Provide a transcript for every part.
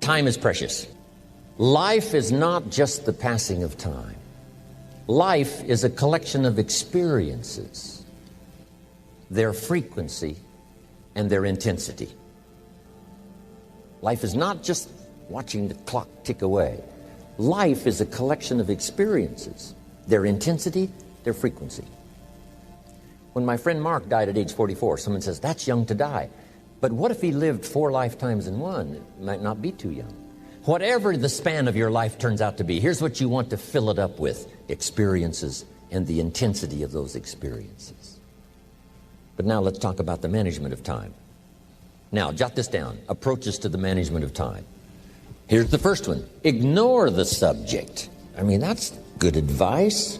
Time is precious. Life is not just the passing of time. Life is a collection of experiences, their frequency and their intensity. Life is not just watching the clock tick away. Life is a collection of experiences, their intensity, their frequency. When my friend Mark died at age 44, someone says, that's young to die. But what if he lived 4 lifetimes in one? It might not be too young. Whatever the span of your life turns out to be, here's what you want to fill it up with: experiences and the intensity of those experiences. But now let's talk about the management of time. Now, jot this down: approaches to the management of time. Here's the first one: ignore the subject. I mean, that's good advice.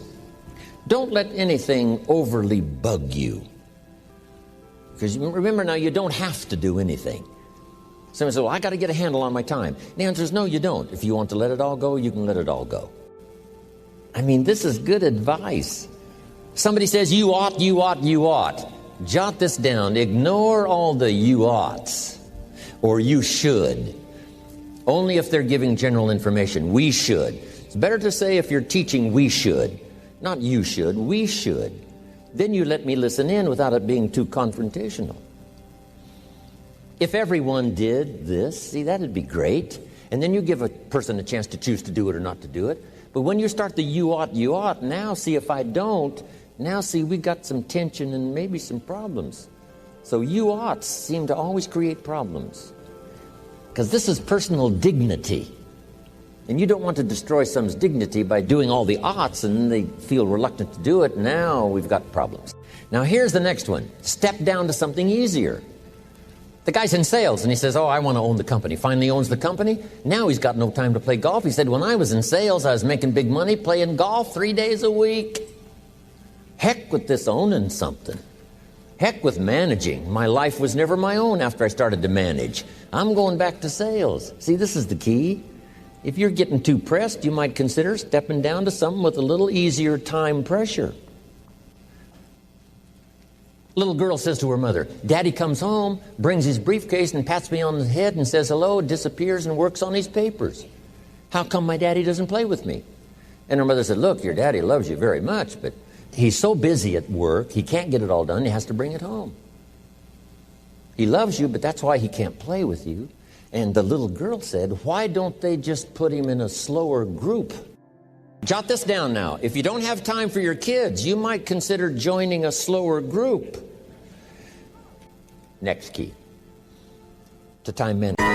Don't let anything overly bug you. Because remember now, you don't have to do anything. Someone says, well, I got to get a handle on my time. The answer is no, you don't. If you want to let it all go, you can let it all go. I mean, this is good advice. Somebody says, you ought, you ought, you ought. Jot this down. Ignore all the you oughts or you should. Only if they're giving general information. We should. It's better to say, if you're teaching, we should. Not you should, we should. Then you let me listen in without it being too confrontational. If everyone did this, see, that'd be great. And then you give a person a chance to choose to do it or not to do it. But when you start the you ought, now see, if I don't, now see, we got some tension and maybe some problems. So you oughts seem to always create problems. Because this is personal dignity. And you don't want to destroy someone's dignity by doing all the oughts and then they feel reluctant to do it. Now we've got problems. Now here's the next one. Step down to something easier. The guy's in sales and he says, oh, I want to own the company. Finally owns the company. Now he's got no time to play golf. He said, when I was in sales, I was making big money playing golf 3 days a week. Heck with this owning something. Heck with managing. My life was never my own after I started to manage. I'm going back to sales. See, this is the key. If you're getting too pressed, you might consider stepping down to something with a little easier time pressure. Little girl says to her mother, Daddy comes home, brings his briefcase and pats me on the head and says hello, disappears and works on his papers. How come my daddy doesn't play with me? And her mother said, look, your daddy loves you very much, but he's so busy at work, he can't get it all done, he has to bring it home. He loves you, but that's why he can't play with you. And the little girl said, why don't they just put him in a slower group? Jot this down now. If you don't have time for your kids, you might consider joining a slower group. Next key to time management.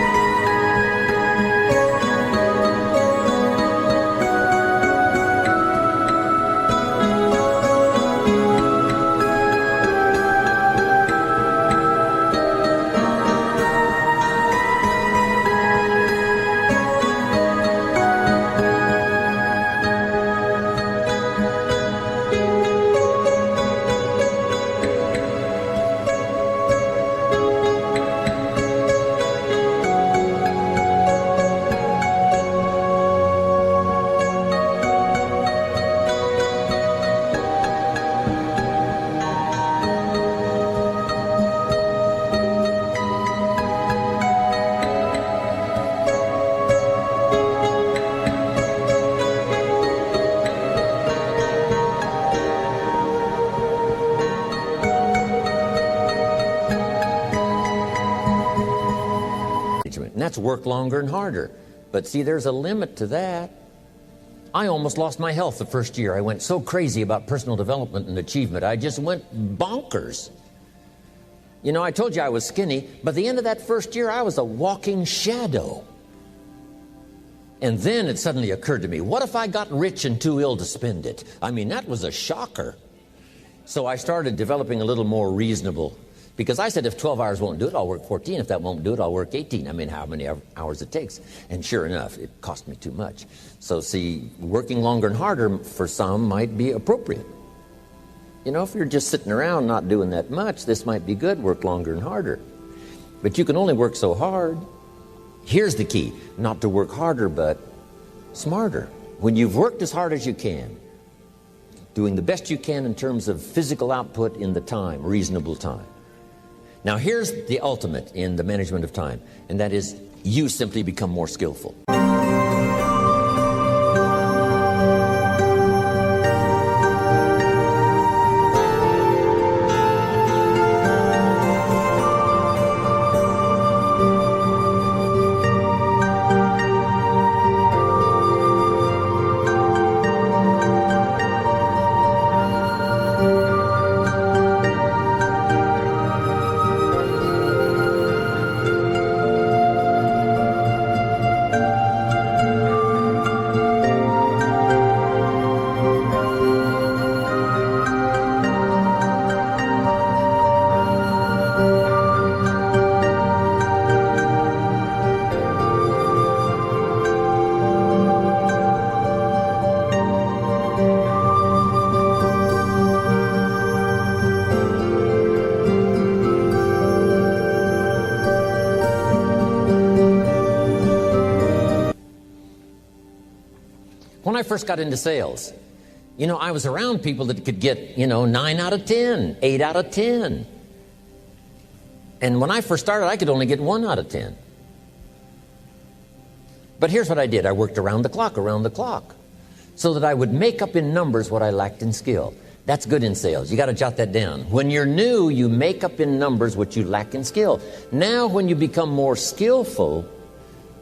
And that's work longer and harder. But see, there's a limit to that. I almost lost my health the first year. I went so crazy about personal development and achievement. I just went bonkers. You know, I told you I was skinny, but at the end of that first year, I was a walking shadow. And then it suddenly occurred to me, what if I got rich and too ill to spend it? I mean, that was a shocker. So I started developing a little more reasonable. Because I said, if 12 hours won't do it, I'll work 14. If that won't do it, I'll work 18. I mean, how many hours it takes. And sure enough, it cost me too much. So see, working longer and harder for some might be appropriate. You know, if you're just sitting around not doing that much, this might be good, work longer and harder. But you can only work so hard. Here's the key, not to work harder, but smarter. When you've worked as hard as you can, doing the best you can in terms of physical output in the time, reasonable time. Now here's the ultimate in the management of time, and that is You simply become more skillful. When I first got into sales, I was around people that could get, 9 out of 10, 8 out of 10. And when I first started, I could only get 1 out of 10. But here's what I did. I worked around the clock, so that I would make up in numbers what I lacked in skill. That's good in sales. You got to jot that down. When you're new, you make up in numbers what you lack in skill. Now, when you become more skillful,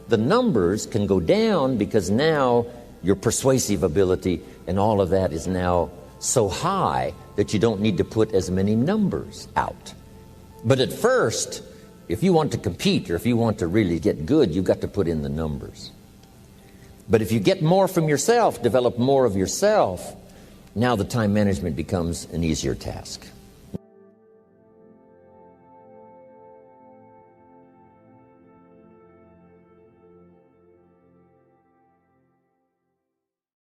the numbers can go down because now your persuasive ability and all of that is now so high that you don't need to put as many numbers out. But at first, if you want to compete or if you want to really get good, you've got to put in the numbers. But if you get more from yourself, develop more of yourself, now the time management becomes an easier task.